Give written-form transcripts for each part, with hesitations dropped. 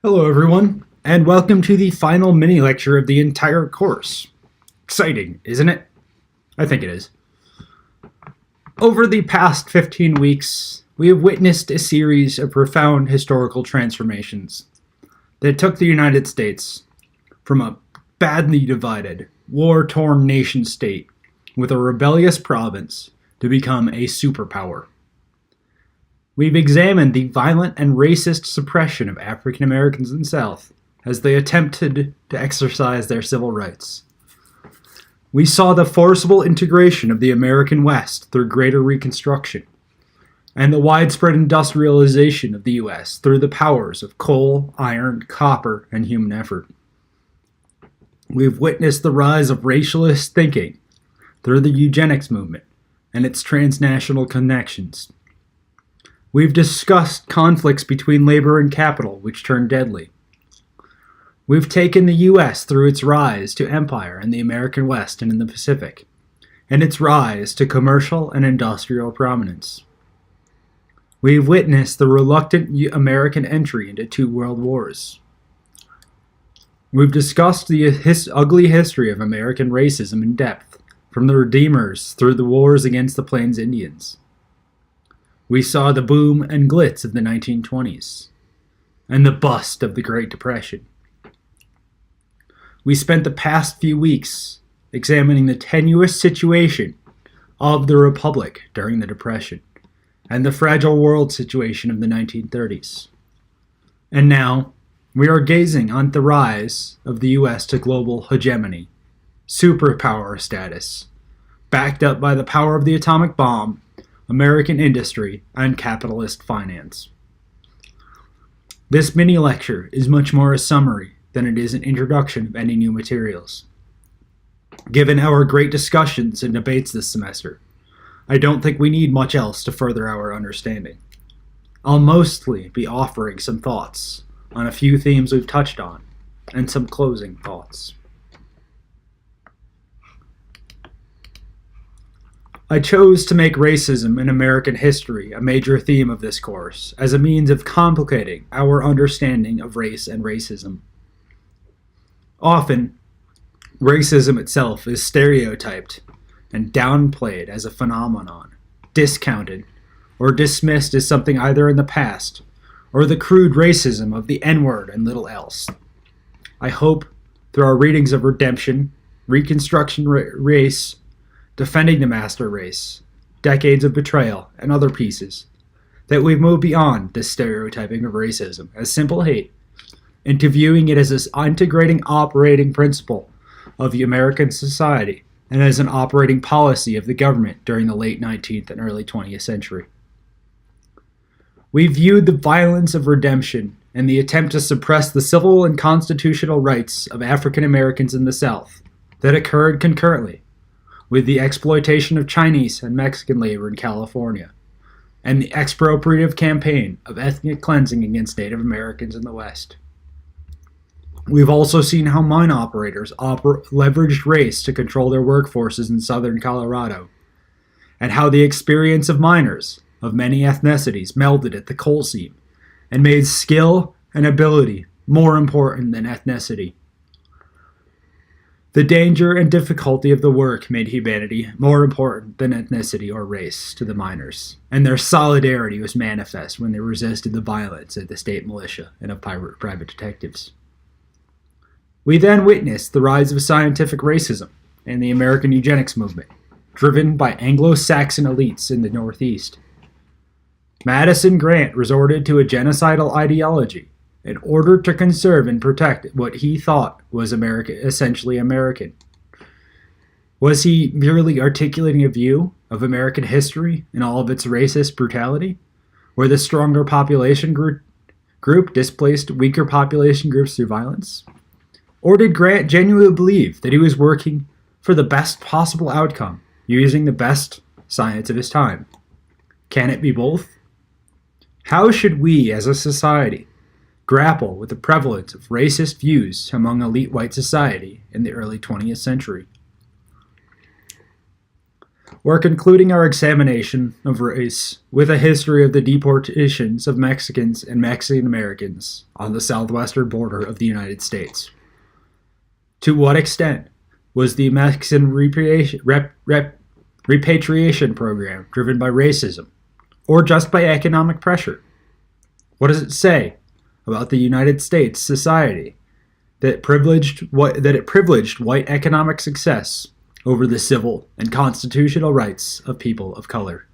Hello, everyone, and welcome to the final mini lecture of the entire course. Exciting, isn't it? I think it is. Over the past 15 weeks, we have witnessed a series of profound historical transformations that took the United States from a badly divided, war-torn nation state with a rebellious province to become a superpower. We've examined the violent and racist suppression of African Americans in the South as they attempted to exercise their civil rights. We saw the forcible integration of the American West through greater Reconstruction, and the widespread industrialization of the U.S. through the powers of coal, iron, copper, and human effort. We've witnessed the rise of racialist thinking through the eugenics movement and its transnational connections. We've discussed conflicts between labor and capital, which turned deadly. We've taken the U.S. through its rise to empire in the American West and in the Pacific, and its rise to commercial and industrial prominence. We've witnessed the reluctant American entry into two world wars. We've discussed the ugly history of American racism in depth, from the Redeemers through the wars against the Plains Indians. We saw the boom and glitz of the 1920s, and the bust of the Great Depression. We spent the past few weeks examining the tenuous situation of the Republic during the Depression, and the fragile world situation of the 1930s. And now, we are gazing on the rise of the U.S. to global hegemony, superpower status, backed up by the power of the atomic bomb, American industry, and capitalist finance. This mini-lecture is much more a summary than it is an introduction of any new materials. Given our great discussions and debates this semester, I don't think we need much else to further our understanding. I'll mostly be offering some thoughts on a few themes we've touched on, and some closing thoughts. I chose to make racism in American history a major theme of this course as a means of complicating our understanding of race and racism. Often, racism itself is stereotyped and downplayed as a phenomenon, discounted, or dismissed as something either in the past or the crude racism of the N-word and little else. I hope, through our readings of Redemption, Reconstruction Race, Defending the Master Race, Decades of Betrayal, and other pieces, that we've moved beyond this stereotyping of racism as simple hate into viewing it as this integrating operating principle of the American society and as an operating policy of the government during the late 19th and early 20th century. We viewed the violence of redemption and the attempt to suppress the civil and constitutional rights of African Americans in the South that occurred concurrently with the exploitation of Chinese and Mexican labor in California, and the expropriative campaign of ethnic cleansing against Native Americans in the West. We've also seen how mine operators leveraged race to control their workforces in southern Colorado, and how the experience of miners of many ethnicities melded at the coal seam and made skill and ability more important than ethnicity. The danger and difficulty of the work made humanity more important than ethnicity or race to the miners, and their solidarity was manifest when they resisted the violence of the state militia and of private detectives. We then witnessed the rise of scientific racism and the American eugenics movement, driven by Anglo-Saxon elites in the Northeast. Madison Grant resorted to a genocidal ideology in order to conserve and protect what he thought was essentially American. Was he merely articulating a view of American history in all of its racist brutality, where the stronger population group displaced weaker population groups through violence? Or did Grant genuinely believe that he was working for the best possible outcome, using the best science of his time? Can it be both? How should we, as a society, grapple with the prevalence of racist views among elite white society in the early 20th century? We're concluding our examination of race with a history of the deportations of Mexicans and Mexican Americans on the southwestern border of the United States. To what extent was the Mexican repatriation program driven by racism, or just by economic pressure? What does it say about the United States society that it privileged white economic success over the civil and constitutional rights of people of color?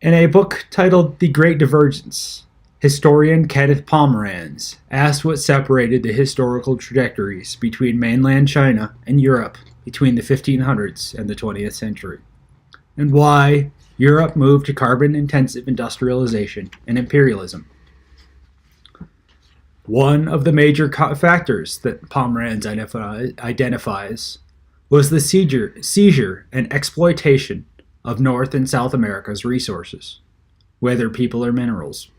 In a book titled The Great Divergence, historian Kenneth Pomeranz asked what separated the historical trajectories between mainland China and Europe between the 1500s and the 20th century, and why Europe moved to carbon-intensive industrialization and imperialism. One of the major factors that Pomeranz identifies was the seizure and exploitation of North and South America's resources, whether people or minerals.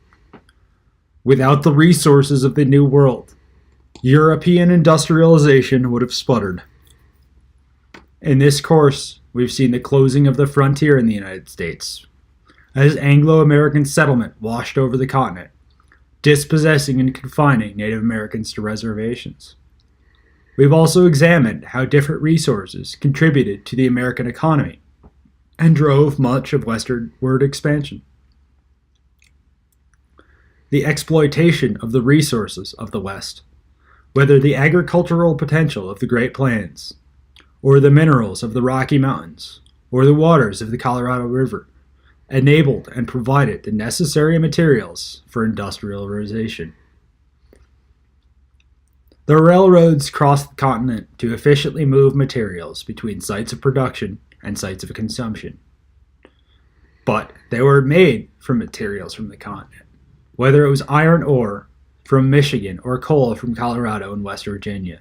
Without the resources of the New World, European industrialization would have sputtered. In this course, we've seen the closing of the frontier in the United States, as Anglo-American settlement washed over the continent, dispossessing and confining Native Americans to reservations. We've also examined how different resources contributed to the American economy and drove much of westward expansion. The exploitation of the resources of the West, whether the agricultural potential of the Great Plains, or the minerals of the Rocky Mountains, or the waters of the Colorado River, enabled and provided the necessary materials for industrialization. The railroads crossed the continent to efficiently move materials between sites of production and sites of consumption. But they were made from materials from the continent, whether it was iron ore from Michigan or coal from Colorado and West Virginia.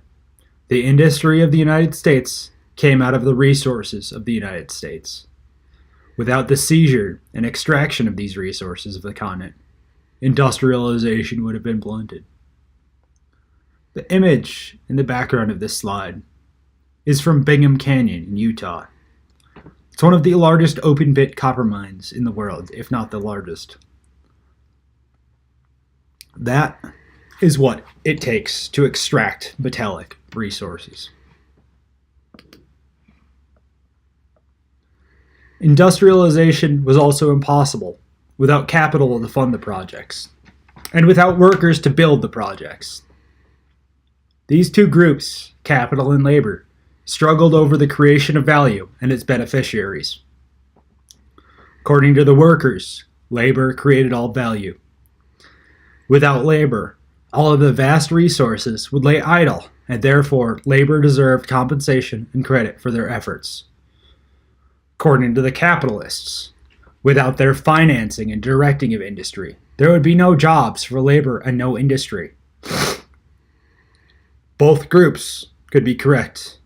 The industry of the United States came out of the resources of the United States. Without the seizure and extraction of these resources of the continent, industrialization would have been blunted. The image in the background of this slide is from Bingham Canyon in Utah. It's one of the largest open-pit copper mines in the world, if not the largest. That is what it takes to extract metallic resources. Industrialization was also impossible without capital to fund the projects, and without workers to build the projects. These two groups, capital and labor, struggled over the creation of value and its beneficiaries. According to the workers, labor created all value. Without labor, all of the vast resources would lay idle, and therefore labor deserved compensation and credit for their efforts. According to the capitalists, without their financing and directing of industry, there would be no jobs for labor and no industry. Both groups could be correct,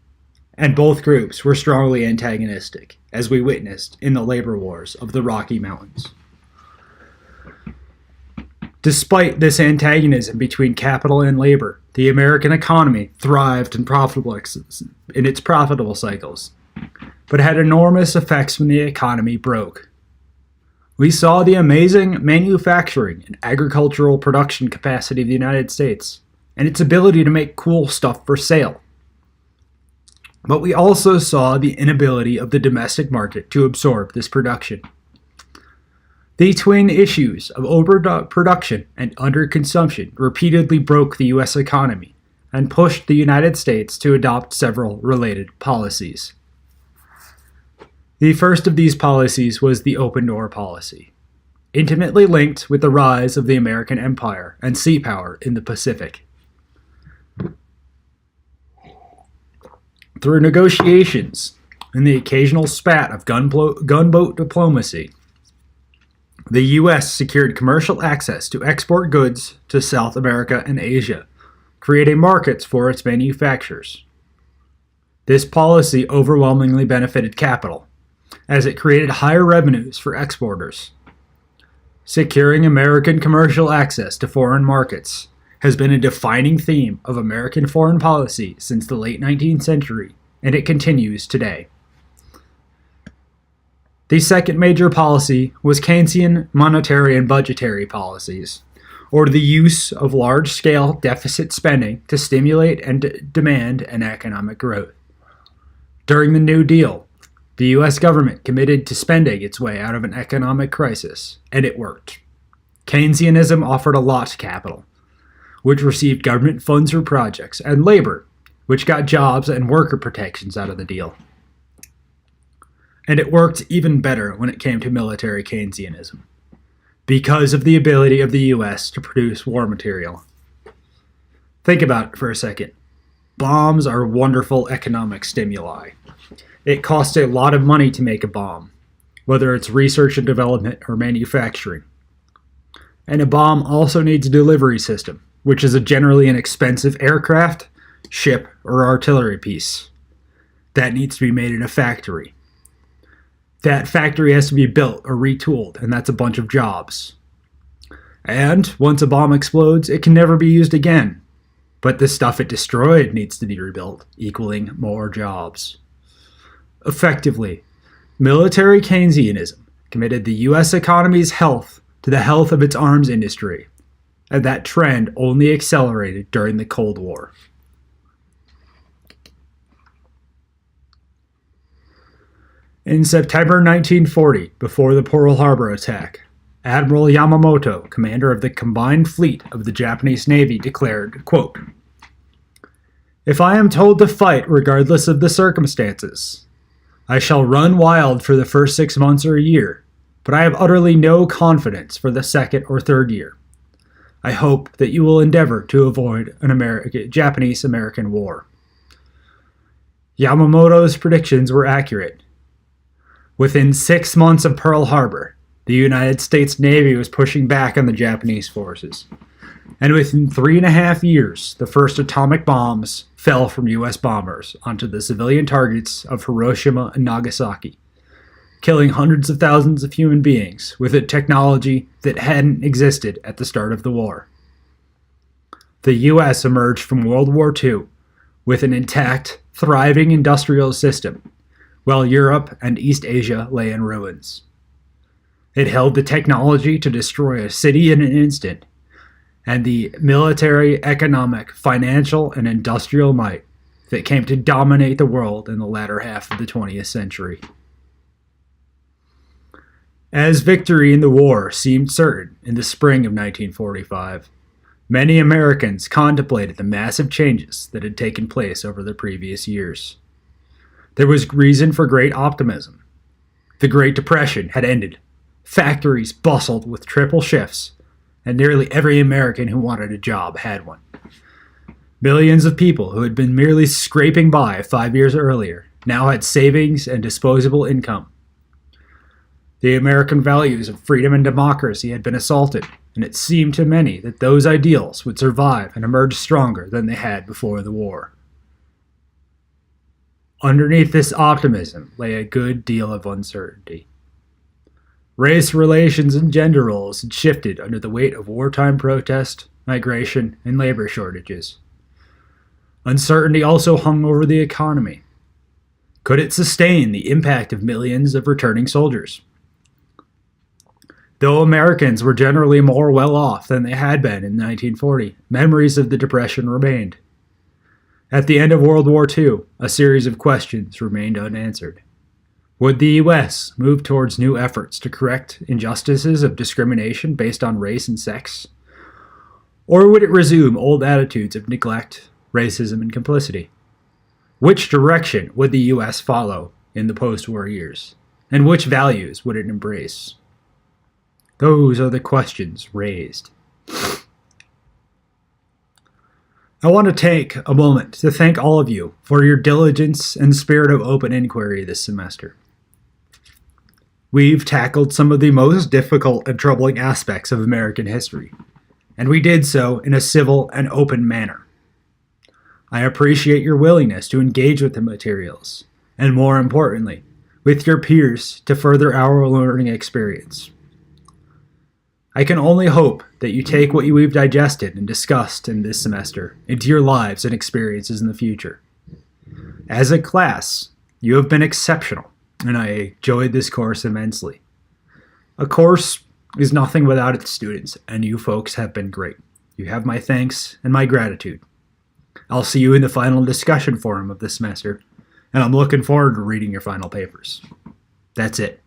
and both groups were strongly antagonistic, as we witnessed in the labor wars of the Rocky Mountains. Despite this antagonism between capital and labor, the American economy thrived in its profitable cycles, but had enormous effects when the economy broke. We saw the amazing manufacturing and agricultural production capacity of the United States and its ability to make cool stuff for sale. But we also saw the inability of the domestic market to absorb this production. The twin issues of overproduction and underconsumption repeatedly broke the U.S. economy and pushed the United States to adopt several related policies. The first of these policies was the open door policy, intimately linked with the rise of the American empire and sea power in the Pacific. Through negotiations and the occasional spat of gunboat diplomacy, the U.S. secured commercial access to export goods to South America and Asia, creating markets for its manufacturers. This policy overwhelmingly benefited capital, as it created higher revenues for exporters. Securing American commercial access to foreign markets has been a defining theme of American foreign policy since the late 19th century, and it continues today. The second major policy was Keynesian monetary and budgetary policies, or the use of large-scale deficit spending to stimulate and demand an economic growth. During the New Deal, the U.S. government committed to spending its way out of an economic crisis, and it worked. Keynesianism offered a lot to capital, which received government funds for projects, and labor, which got jobs and worker protections out of the deal. And it worked even better when it came to military Keynesianism, because of the ability of the U.S. to produce war material. Think about it for a second. Bombs are wonderful economic stimuli. It costs a lot of money to make a bomb, whether it's research and development or manufacturing. And a bomb also needs a delivery system, which is generally an expensive aircraft, ship, or artillery piece. That needs to be made in a factory. That factory has to be built or retooled, and that's a bunch of jobs. And once a bomb explodes, it can never be used again. But the stuff it destroyed needs to be rebuilt, equaling more jobs. Effectively, military Keynesianism committed the U.S. economy's health to the health of its arms industry, and that trend only accelerated during the Cold War. In September 1940, before the Pearl Harbor attack, Admiral Yamamoto, commander of the combined fleet of the Japanese Navy, declared, quote, "If I am told to fight regardless of the circumstances, I shall run wild for the first 6 months or a year, but I have utterly no confidence for the second or third year. I hope that you will endeavor to avoid an Japanese-American war." Yamamoto's predictions were accurate. Within 6 months of Pearl Harbor, the United States Navy was pushing back on the Japanese forces. And within 3.5 years, the first atomic bombs fell from U.S. bombers onto the civilian targets of Hiroshima and Nagasaki, killing hundreds of thousands of human beings with a technology that hadn't existed at the start of the war. The U.S. emerged from World War II with an intact, thriving industrial system, while Europe and East Asia lay in ruins. It held the technology to destroy a city in an instant, and the military, economic, financial, and industrial might that came to dominate the world in the latter half of the 20th century. As victory in the war seemed certain in the spring of 1945, many Americans contemplated the massive changes that had taken place over the previous years. There was reason for great optimism. The Great Depression had ended. Factories bustled with triple shifts, and nearly every American who wanted a job had one. Millions of people who had been merely scraping by 5 years earlier now had savings and disposable income. The American values of freedom and democracy had been assaulted, and it seemed to many that those ideals would survive and emerge stronger than they had before the war. Underneath this optimism lay a good deal of uncertainty. Race relations and gender roles had shifted under the weight of wartime protest, migration, and labor shortages. Uncertainty also hung over the economy. Could it sustain the impact of millions of returning soldiers? Though Americans were generally more well off than they had been in 1940, memories of the Depression remained. At the end of World War II, a series of questions remained unanswered. Would the U.S. move towards new efforts to correct injustices of discrimination based on race and sex? Or would it resume old attitudes of neglect, racism, and complicity? Which direction would the U.S. follow in the post-war years? And which values would it embrace? Those are the questions raised. I want to take a moment to thank all of you for your diligence and spirit of open inquiry this semester. We've tackled some of the most difficult and troubling aspects of American history, and we did so in a civil and open manner. I appreciate your willingness to engage with the materials, and more importantly, with your peers to further our learning experience. I can only hope that you take what we've digested and discussed in this semester into your lives and experiences in the future. As a class, you have been exceptional, and I enjoyed this course immensely. A course is nothing without its students, and you folks have been great. You have my thanks and my gratitude. I'll see you in the final discussion forum of this semester, and I'm looking forward to reading your final papers. That's it.